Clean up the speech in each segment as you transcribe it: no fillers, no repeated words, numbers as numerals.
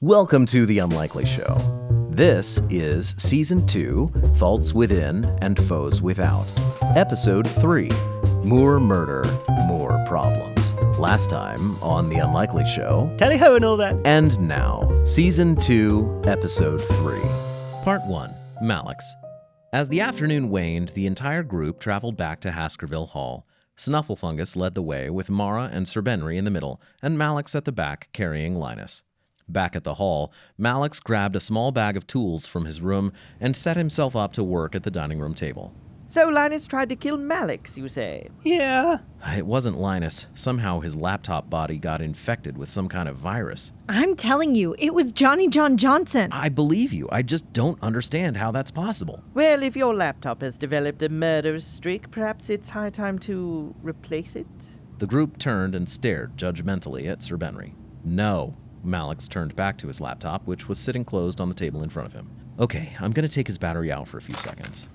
Welcome to The Unlikely Show. This is Season 2, Faults Within and Foes Without. Episode 3, Moor Murder, Moor Problems. Last time on The Unlikely Show. Tally-ho and all that. And now, Season 2, Episode 3. Part 1, Malex. As the afternoon waned, the entire group traveled back to Haskervilles Hall. Snufflefungus led the way with Mara and Sir Benry in the middle, and Malex at the back carrying Linus. Back at the hall, Malex grabbed a small bag of tools from his room and set himself up to work at the dining room table. So Linus tried to kill Malex, you say? Yeah. It wasn't Linus. Somehow his laptop body got infected with some kind of virus. I'm telling you, it was Johnny John Johnson. I believe you. I just don't understand how that's possible. Well, if your laptop has developed a murderous streak, perhaps it's high time to replace it? The group turned and stared judgmentally at Sir Benry. No. Malex turned back to his laptop, which was sitting closed on the table in front of him. Okay, I'm going to take his battery out for a few seconds.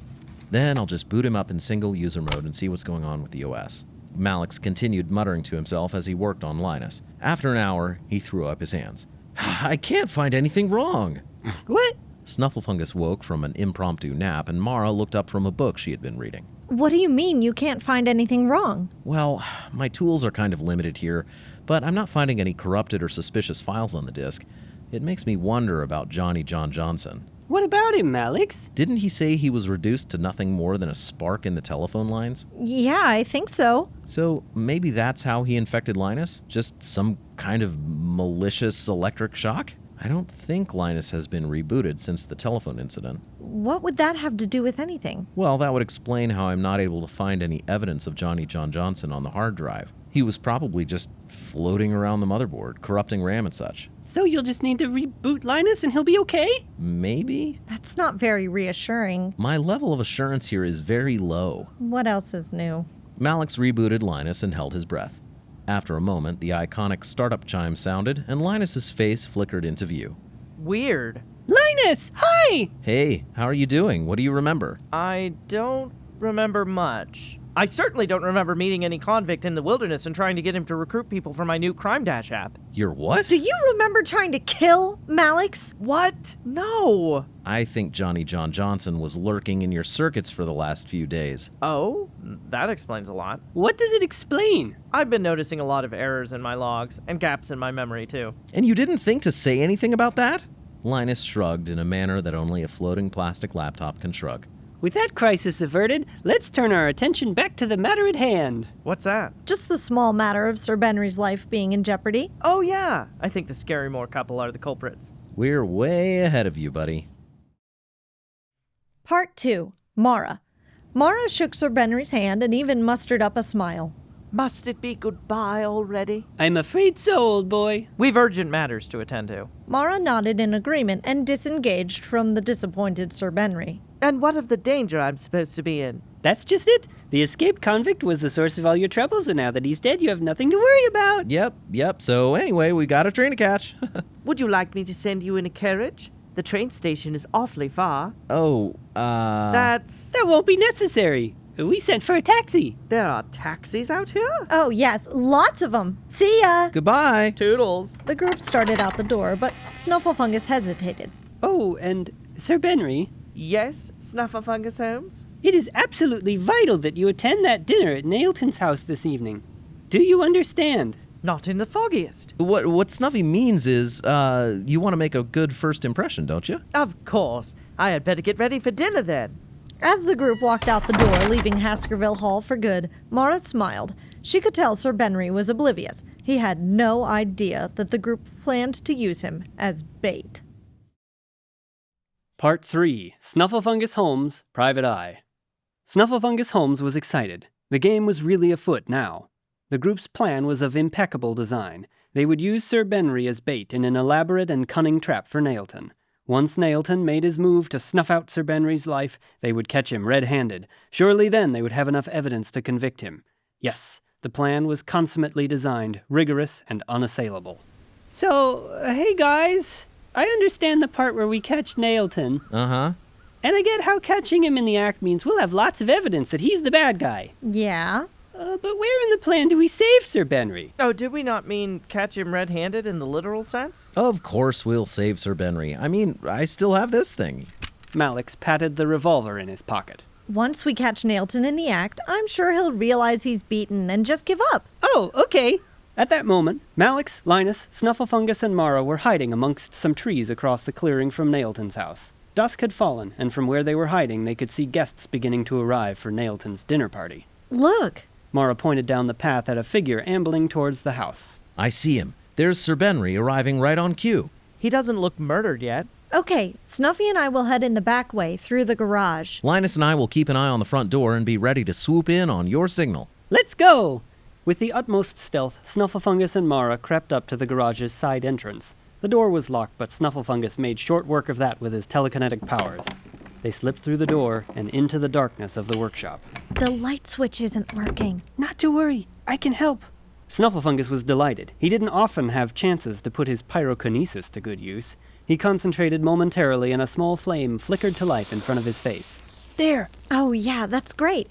Then I'll just boot him up in single user mode and see what's going on with the OS. Malex continued muttering to himself as he worked on Linus. After an hour, he threw up his hands. I can't find anything wrong. What? Snufflefungus woke from an impromptu nap, and Mara looked up from a book she had been reading. What do you mean you can't find anything wrong? Well, my tools are kind of limited here, but I'm not finding any corrupted or suspicious files on the disk. It makes me wonder about Johnny John Johnson. What about him, Malex? Didn't he say he was reduced to nothing more than a spark in the telephone lines? Yeah, I think so. So maybe that's how he infected Linus? Just some kind of malicious electric shock? I don't think Linus has been rebooted since the telephone incident. What would that have to do with anything? Well, that would explain how I'm not able to find any evidence of Johnny John Johnson on the hard drive. He was probably just floating around the motherboard, corrupting RAM and such. So you'll just need to reboot Linus and he'll be okay? Maybe? That's not very reassuring. My level of assurance here is very low. What else is new? Malex rebooted Linus and held his breath. After a moment, the iconic startup chime sounded, and Linus's face flickered into view. Weird. Linus! Hi! Hey, how are you doing? What do you remember? I don't remember much. I certainly don't remember meeting any convict in the wilderness and trying to get him to recruit people for my new CrimeDash app. Your what? Do you remember trying to kill Malex? What? No. I think Johnny John Johnson was lurking in your circuits for the last few days. Oh, that explains a lot. What does it explain? I've been noticing a lot of errors in my logs, and gaps in my memory, too. And you didn't think to say anything about that? Linus shrugged in a manner that only a floating plastic laptop can shrug. With that crisis averted, let's turn our attention back to the matter at hand. What's that? Just the small matter of Sir Benry's life being in jeopardy. Oh, yeah. I think the Scary Moor couple are the culprits. We're way ahead of you, buddy. Part 2, Mara. Mara shook Sir Benry's hand and even mustered up a smile. Must it be goodbye already? I'm afraid so, old boy. We've urgent matters to attend to. Mara nodded in agreement and disengaged from the disappointed Sir Benry. And what of the danger I'm supposed to be in? That's just it. The escaped convict was the source of all your troubles, and now that he's dead, you have nothing to worry about. Yep. So anyway, we got a train to catch. Would you like me to send you in a carriage? The train station is awfully far. That won't be necessary. We sent for a taxi. There are taxis out here? Oh, yes, lots of them. See ya! Goodbye. Toodles. The group started out the door, but Snufflefungus hesitated. Oh, and Sir Benry? Yes, Snufflefungus Holmes? It is absolutely vital that you attend that dinner at Nailton's house this evening. Do you understand? Not in the foggiest. What Snuffy means is, you want to make a good first impression, don't you? Of course. I had better get ready for dinner then. As the group walked out the door, leaving Haskervilles Hall for good, Mara smiled. She could tell Sir Benry was oblivious. He had no idea that the group planned to use him as bait. Part 3, Snufflefungus Holmes, Private Eye. Snufflefungus Holmes was excited. The game was really afoot now. The group's plan was of impeccable design. They would use Sir Benry as bait in an elaborate and cunning trap for Nailton. Once Nailton made his move to snuff out Sir Benry's life, they would catch him red-handed. Surely then they would have enough evidence to convict him. Yes, the plan was consummately designed, rigorous and unassailable. So, hey guys, I understand the part where we catch Nailton. Uh-huh. And I get how catching him in the act means we'll have lots of evidence that he's the bad guy. Yeah? But where in the plan do we save Sir Benry? Oh, did we not mean catch him red-handed in the literal sense? Of course we'll save Sir Benry. I mean, I still have this thing. Malex patted the revolver in his pocket. Once we catch Nailton in the act, I'm sure he'll realize he's beaten and just give up. Oh, okay. At that moment, Malex, Linus, Snufflefungus, and Mara were hiding amongst some trees across the clearing from Nailton's house. Dusk had fallen, and from where they were hiding, they could see guests beginning to arrive for Nailton's dinner party. Look! Mara pointed down the path at a figure ambling towards the house. I see him. There's Sir Benry arriving right on cue. He doesn't look murdered yet. Okay, Snuffy and I will head in the back way through the garage. Linus and I will keep an eye on the front door and be ready to swoop in on your signal. Let's go! With the utmost stealth, Snufflefungus and Mara crept up to the garage's side entrance. The door was locked, but Snufflefungus made short work of that with his telekinetic powers. They slipped through the door and into the darkness of the workshop. The light switch isn't working. Not to worry, I can help. Snufflefungus was delighted. He didn't often have chances to put his pyrokinesis to good use. He concentrated momentarily and a small flame flickered to life in front of his face. There! Oh yeah, that's great.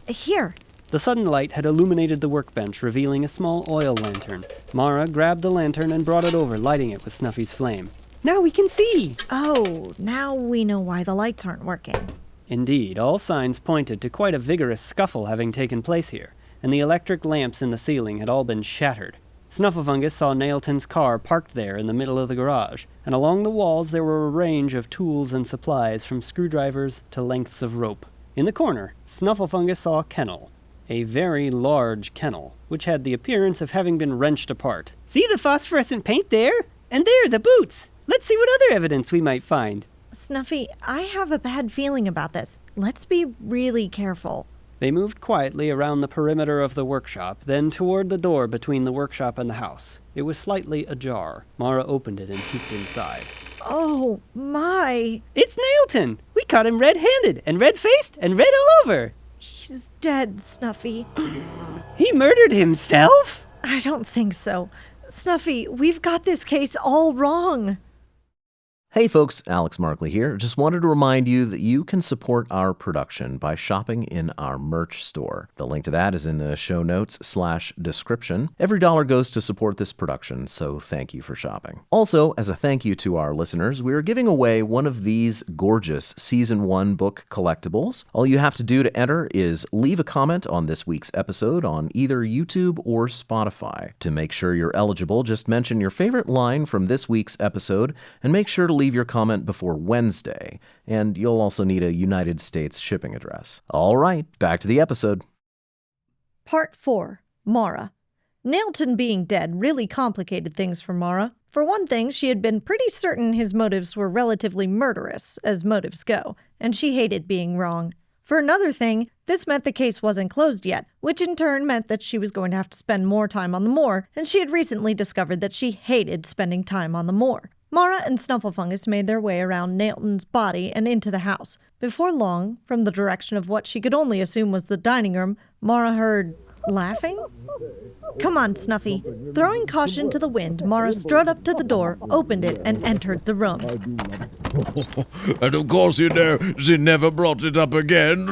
Here. The sudden light had illuminated the workbench, revealing a small oil lantern. Mara grabbed the lantern and brought it over, lighting it with Snuffy's flame. Now we can see! Oh, now we know why the lights aren't working. Indeed, all signs pointed to quite a vigorous scuffle having taken place here, and the electric lamps in the ceiling had all been shattered. Snufflefungus saw Nailton's car parked there in the middle of the garage, and along the walls there were a range of tools and supplies from screwdrivers to lengths of rope. In the corner, Snufflefungus saw a kennel. A very large kennel, which had the appearance of having been wrenched apart. See the phosphorescent paint there? And there, the boots! Let's see what other evidence we might find. Snuffy, I have a bad feeling about this. Let's be really careful. They moved quietly around the perimeter of the workshop, then toward the door between the workshop and the house. It was slightly ajar. Mara opened it and peeked inside. Oh, my. It's Nailton! We caught him red-handed, and red-faced, and red all over! He's dead, Snuffy. He murdered himself? I don't think so. Snuffy, we've got this case all wrong. Hey folks, Alex Markley here. Just wanted to remind you that you can support our production by shopping in our merch store. The link to that is in the show notes/description. Every dollar goes to support this production, so thank you for shopping. Also, as a thank you to our listeners, we are giving away one of these gorgeous Season 1 book collectibles. All you have to do to enter is leave a comment on this week's episode on either YouTube or Spotify. To make sure you're eligible, just mention your favorite line from this week's episode and make sure to leave your comment before Wednesday, and you'll also need a United States shipping address. All right, back to the episode. Part 4. Mara. Nailton being dead really complicated things for Mara. For one thing, she had been pretty certain his motives were relatively murderous, as motives go, and she hated being wrong. For another thing, this meant the case wasn't closed yet, which in turn meant that she was going to have to spend more time on the moor, and she had recently discovered that she hated spending time on the moor. Mara and Snufflefungus made their way around Nailton's body and into the house. Before long, from the direction of what she could only assume was the dining room, Mara heard laughing? Come on, Snuffy. Throwing caution to the wind, Mara strode up to the door, opened it, and entered the room. And of course, you know, she never brought it up again.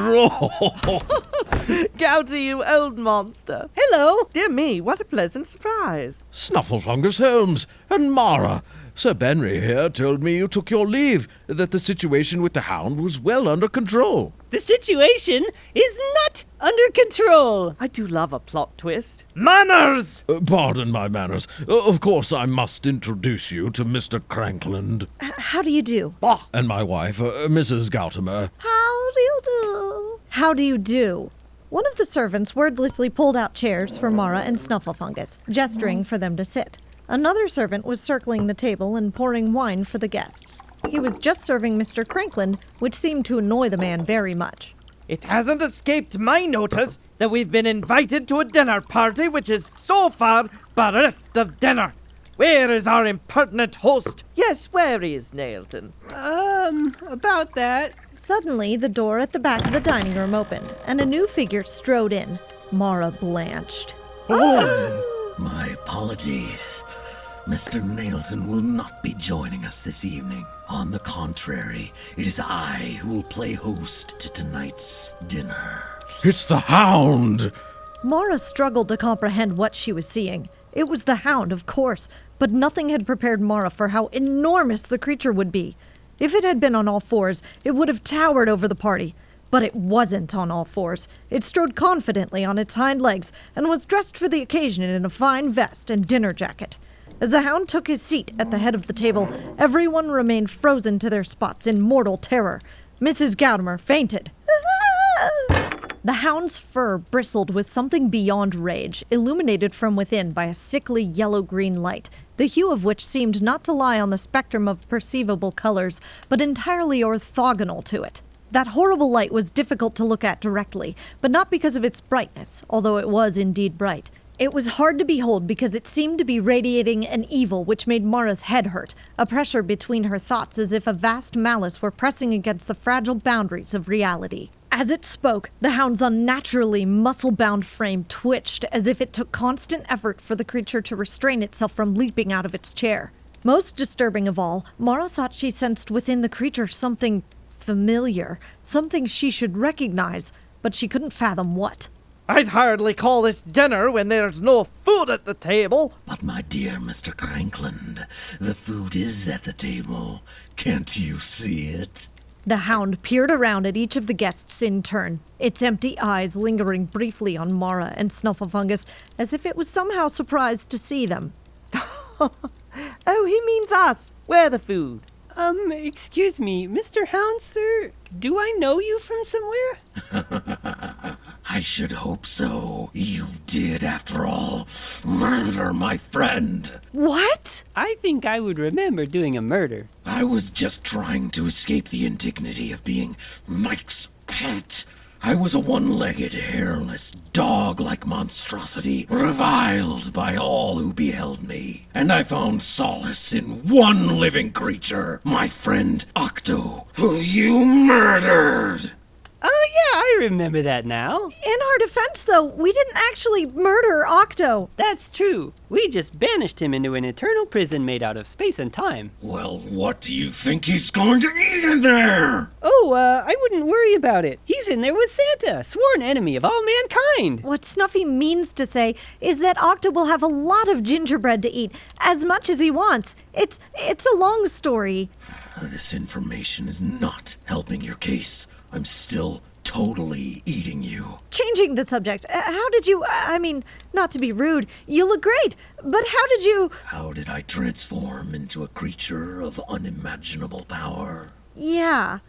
Gouty, you old monster. Hello! Dear me, what a pleasant surprise. Snufflefungus, Holmes, and Mara. Sir Benry here told me you took your leave, that the situation with the Hound was well under control. The situation is not under control. I do love a plot twist. Manners! Pardon my manners. Of course, I must introduce you to Mr. Crankland. How do you do? And my wife, Mrs. Gautimer. How do you do? How do you do? One of the servants wordlessly pulled out chairs for Mara and Snufflefungus, gesturing for them to sit. Another servant was circling the table and pouring wine for the guests. He was just serving Mr. Crankland, which seemed to annoy the man very much. It hasn't escaped my notice that we've been invited to a dinner party which is so far bereft of dinner. Where is our impertinent host? Yes, where is Nailton? About that. Suddenly, the door at the back of the dining room opened, and a new figure strode in. Mara blanched. My apologies. Mr. Nailton will not be joining us this evening. On the contrary, it is I who will play host to tonight's dinner. It's the Hound! Mara struggled to comprehend what she was seeing. It was the Hound, of course, but nothing had prepared Mara for how enormous the creature would be. If it had been on all fours, it would have towered over the party. But it wasn't on all fours. It strode confidently on its hind legs and was dressed for the occasion in a fine vest and dinner jacket. As the Hound took his seat at the head of the table, everyone remained frozen to their spots in mortal terror. Mrs. Gowdemer fainted. The Hound's fur bristled with something beyond rage, illuminated from within by a sickly yellow-green light, the hue of which seemed not to lie on the spectrum of perceivable colors, but entirely orthogonal to it. That horrible light was difficult to look at directly, but not because of its brightness, although it was indeed bright. It was hard to behold because it seemed to be radiating an evil which made Mara's head hurt, a pressure between her thoughts as if a vast malice were pressing against the fragile boundaries of reality. As it spoke, the Hound's unnaturally muscle-bound frame twitched as if it took constant effort for the creature to restrain itself from leaping out of its chair. Most disturbing of all, Mara thought she sensed within the creature something familiar, something she should recognize, but she couldn't fathom what. I'd hardly call this dinner when there's no food at the table. But my dear Mr. Crankland, the food is at the table. Can't you see it? The Hound peered around at each of the guests in turn, its empty eyes lingering briefly on Mara and Snufflefungus, as if it was somehow surprised to see them. Oh, he means us. We're the food. Excuse me, Mr. Hound, sir? Do I know you from somewhere? I should hope so. You did, after all, murder my friend. What? I think I would remember doing a murder. I was just trying to escape the indignity of being Mike's pet. I was a one-legged, hairless, dog-like monstrosity, reviled by all who beheld me. And I found solace in one living creature, my friend Octo, who you murdered. Oh, yeah, I remember that now. In our defense, though, we didn't actually murder Octo. That's true. We just banished him into an eternal prison made out of space and time. Well, what do you think he's going to eat in there? Oh, I wouldn't worry about it. He's in there with Santa, sworn enemy of all mankind. What Snuffy means to say is that Octo will have a lot of gingerbread to eat, as much as he wants. It's a long story. This information is not helping your case. I'm still totally eating you. Changing the subject, how did you, not to be rude, you look great, but how did you... How did I transform into a creature of unimaginable power? Yeah.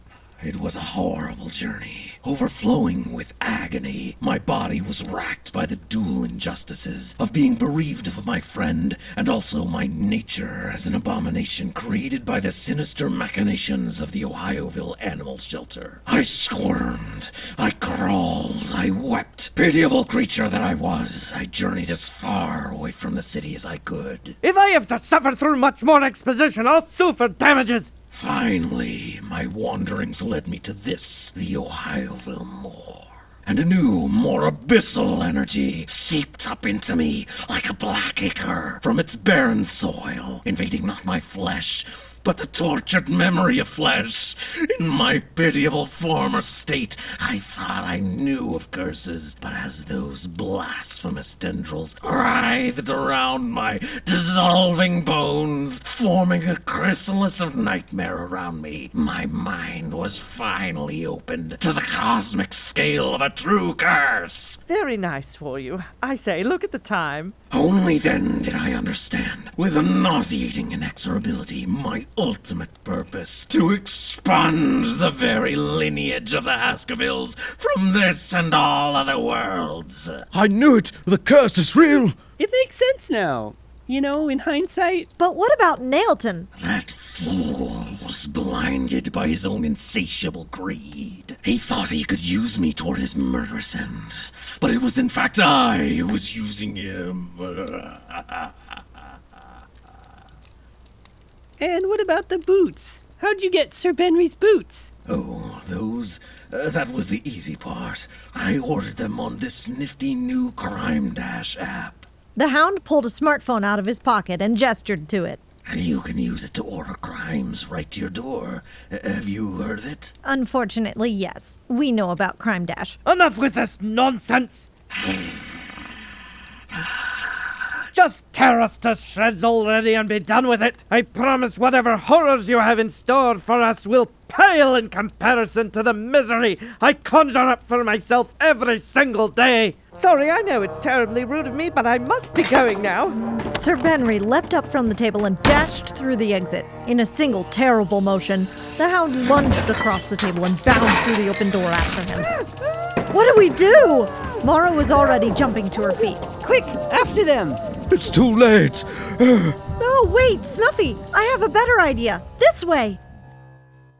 It was a horrible journey, overflowing with agony. My body was racked by the dual injustices of being bereaved of my friend and also my nature as an abomination created by the sinister machinations of the Ohioville Animal Shelter. I squirmed, I crawled, I wept. Pitiable creature that I was, I journeyed as far away from the city as I could. If I have to suffer through much more exposition, I'll sue for damages. Finally, my wanderings led me to this, the Ohioville Moor. And a new, more abyssal energy seeped up into me like a black ichor from its barren soil, invading not my flesh, but the tortured memory of flesh. In my pitiable former state, I thought I knew of curses, but as those blasphemous tendrils writhed around my dissolving bones, forming a chrysalis of nightmare around me, my mind was finally opened to the cosmic scale of a true curse. Very nice for you. I say, look at the time. Only then did I understand, with a nauseating inexorability, my ultimate purpose: to expunge the very lineage of the Haskervilles from this and all other worlds. I knew it! The curse is real! It makes sense now. You know, in hindsight. But what about Nailton? That fool was blinded by his own insatiable greed. He thought he could use me toward his murderous ends, but it was in fact I who was using him. And what about the boots? How'd you get Sir Benry's boots? Oh, those? That was the easy part. I ordered them on this nifty new CrimeDash app. The Hound pulled a smartphone out of his pocket and gestured to it. You can use it to order crimes right to your door. Have you heard of it? Unfortunately, yes. We know about CrimeDash. Enough with this nonsense. Just tear us to shreds already and be done with it. I promise whatever horrors you have in store for us will pale in comparison to the misery I conjure up for myself every single day. Sorry, I know it's terribly rude of me, but I must be going now. Sir Benry leapt up from the table and dashed through the exit. In a single terrible motion, the Hound lunged across the table and bounded through the open door after him. What do we do? Mara was already jumping to her feet. Quick, after them! It's too late. No, wait, Snuffy! I have a better idea. This way!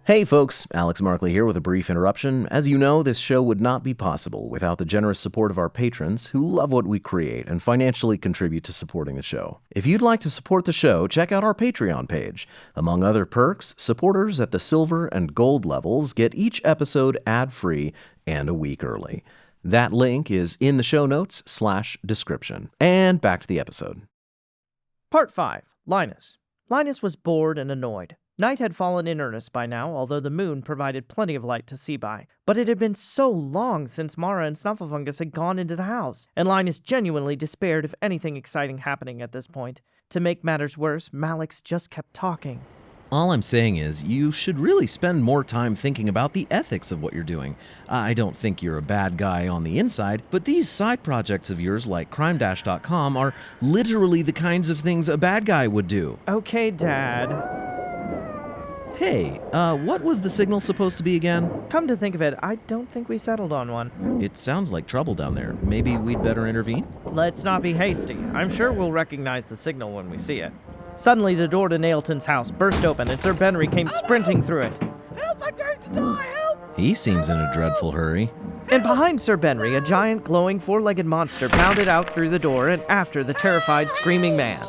Hey folks, Alex Markley here with a brief interruption. As you know, this show would not be possible without the generous support of our patrons who love what we create and financially contribute to supporting the show. If you'd like to support the show, check out our Patreon page. Among other perks, supporters at the silver and gold levels get each episode ad-free and a week early. That link is in the show notes /description. And back to the episode. Part 5. Linus. Linus was bored and annoyed. Night had fallen in earnest by now, although the moon provided plenty of light to see by. But it had been so long since Mara and Snufflefungus had gone into the house, and Linus genuinely despaired of anything exciting happening at this point. To make matters worse, Malex just kept talking. All I'm saying is, you should really spend more time thinking about the ethics of what you're doing. I don't think you're a bad guy on the inside, but these side projects of yours like CrimeDash.com are literally the kinds of things a bad guy would do. Okay, Dad. Hey, what was the signal supposed to be again? Come to think of it, I don't think we settled on one. It sounds like trouble down there. Maybe we'd better intervene? Let's not be hasty. I'm sure we'll recognize the signal when we see it. Suddenly, the door to Nailton's house burst open, and Sir Benry came sprinting through it. Help! I'm going to die! Help! He seems in a dreadful hurry. And behind Sir Benry, a giant, glowing, four-legged monster bounded out through the door and after the terrified, screaming man.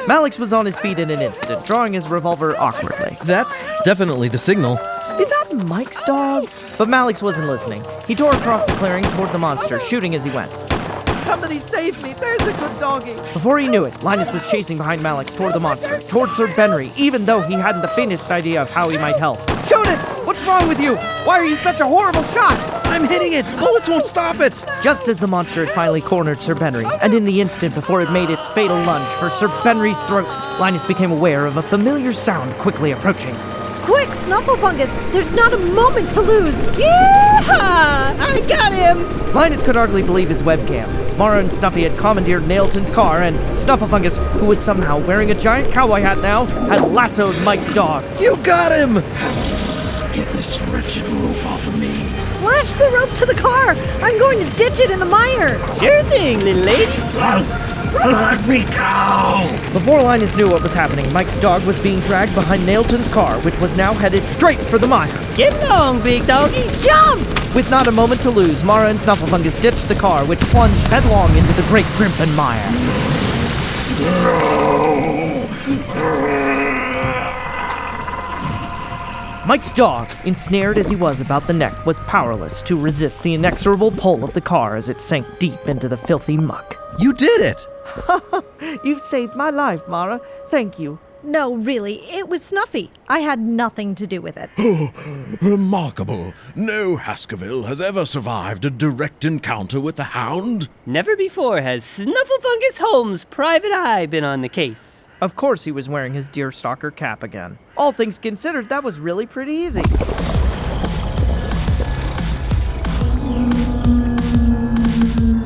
Malex was on his feet in an instant, drawing his revolver awkwardly. That's definitely the signal. Is that Mike's dog? But Malex wasn't listening. He tore across the clearing toward the monster, shooting as he went. Somebody save me! There's a good doggy! Before he knew it, Linus was chasing behind Malex toward the monster, toward Sir Benry, even though he hadn't the faintest idea of how he might help. Shoot it! What's wrong with you? Why are you such a horrible shot? I'm hitting it! Bullets won't stop it! Just as the monster had finally cornered Sir Benry, and in the instant before it made its fatal lunge for Sir Benry's throat, Linus became aware of a familiar sound quickly approaching. Quick, Snufflefungus! There's not a moment to lose! Yeehaw! I got him! Linus could hardly believe his webcam. Mara and Snuffy had commandeered Nailton's car, and Snufflefungus, who was somehow wearing a giant cowboy hat now, had lassoed Mike's dog. You got him! Get this wretched roof off of me. Lash the rope to the car! I'm going to ditch it in the mire! Sure thing, little lady. Let me go! Before Linus knew what was happening, Mike's dog was being dragged behind Nailton's car, which was now headed straight for the mire. Get along, big doggy. Jump! With not a moment to lose, Mara and Snufflefungus ditched the car, which plunged headlong into the great Grimpen mire. Mike's dog, ensnared as he was about the neck, was powerless to resist the inexorable pull of the car as it sank deep into the filthy muck. You did it! You've saved my life, Mara. Thank you. No, really, it was Snuffy. I had nothing to do with it. Remarkable. No Haskerville has ever survived a direct encounter with the Hound. Never before has Snufflefungus Holmes' private eye been on the case. Of course he was wearing his deerstalker cap again. All things considered, that was really pretty easy.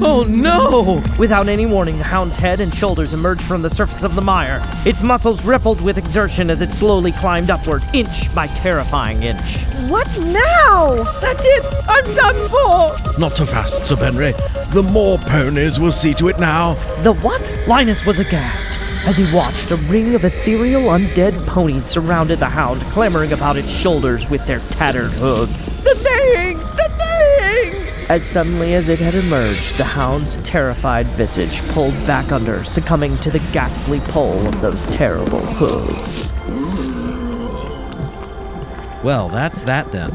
Oh no! Without any warning, the Hound's head and shoulders emerged from the surface of the mire. Its muscles rippled with exertion as it slowly climbed upward, inch by terrifying inch. What now? That's it! I'm done for! Not so fast, Sir Benry. The Moor ponies will see to it now. The what? Linus was aghast as he watched a ring of ethereal undead ponies surrounded the Hound, clambering about its shoulders with their tattered hooves. The neighing! The neighing! As suddenly as it had emerged, the Hound's terrified visage pulled back under, succumbing to the ghastly pull of those terrible hooves. Well, that's that then.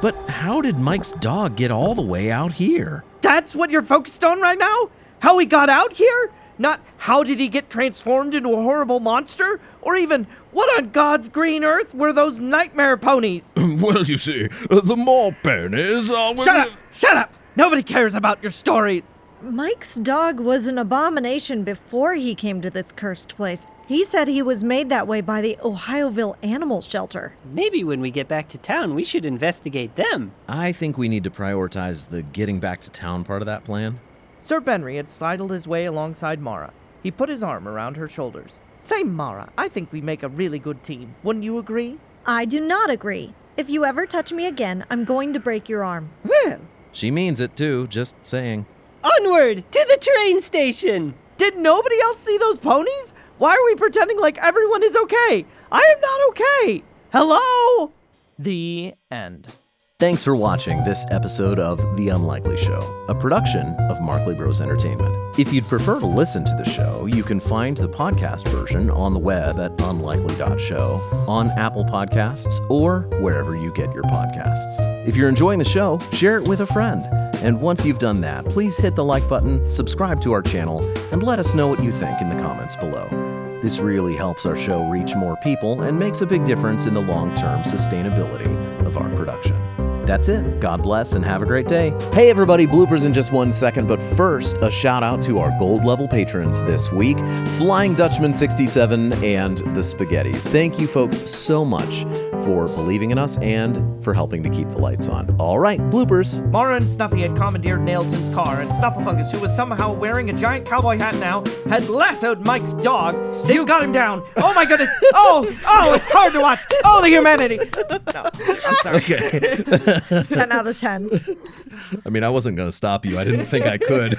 But how did Mike's dog get all the way out here? That's what you're focused on right now? How he got out here? Not how did he get transformed into a horrible monster? Or even, what on God's green earth were those nightmare ponies? Well, you see, the Moor ponies are... Shut up! Shut up! Nobody cares about your stories. Mike's dog was an abomination before he came to this cursed place. He said he was made that way by the Ohioville Animal Shelter. Maybe when we get back to town, we should investigate them. I think we need to prioritize the getting back to town part of that plan. Sir Benry had sidled his way alongside Mara. He put his arm around her shoulders. Say, Mara, I think we make a really good team. Wouldn't you agree? I do not agree. If you ever touch me again, I'm going to break your arm. Well, She means it too, just saying. Onward to the train station! did nobody else see those ponies? Why are we pretending like everyone is okay? I am not okay. Hello? The end. Thanks for watching this episode of The Unlikely Show, a production of Markley Bros Entertainment. If you'd prefer to listen to the show, you can find the podcast version on the web at unlikely.show, on Apple Podcasts, or wherever you get your podcasts. If you're enjoying the show, share it with a friend. And once you've done that, please hit the like button, subscribe to our channel, and let us know what you think in the comments below. This really helps our show reach more people and makes a big difference in the long-term sustainability of our production. That's it. God bless and have a great day. Hey everybody, bloopers in just 1 second, but first, a shout out to our gold level patrons this week, Flying Dutchman 67 and the Spaghettis. Thank you folks so much for believing in us and for helping to keep the lights on. All right, bloopers. Mara and Snuffy had commandeered Nailton's car, and Snufflefungus, who was somehow wearing a giant cowboy hat now, had lassoed Mike's dog. They've got him down. Oh my goodness. Oh, it's hard to watch. Oh, the humanity. No, I'm sorry. Okay. 10 out of 10. I mean, I wasn't going to stop you. I didn't think I could.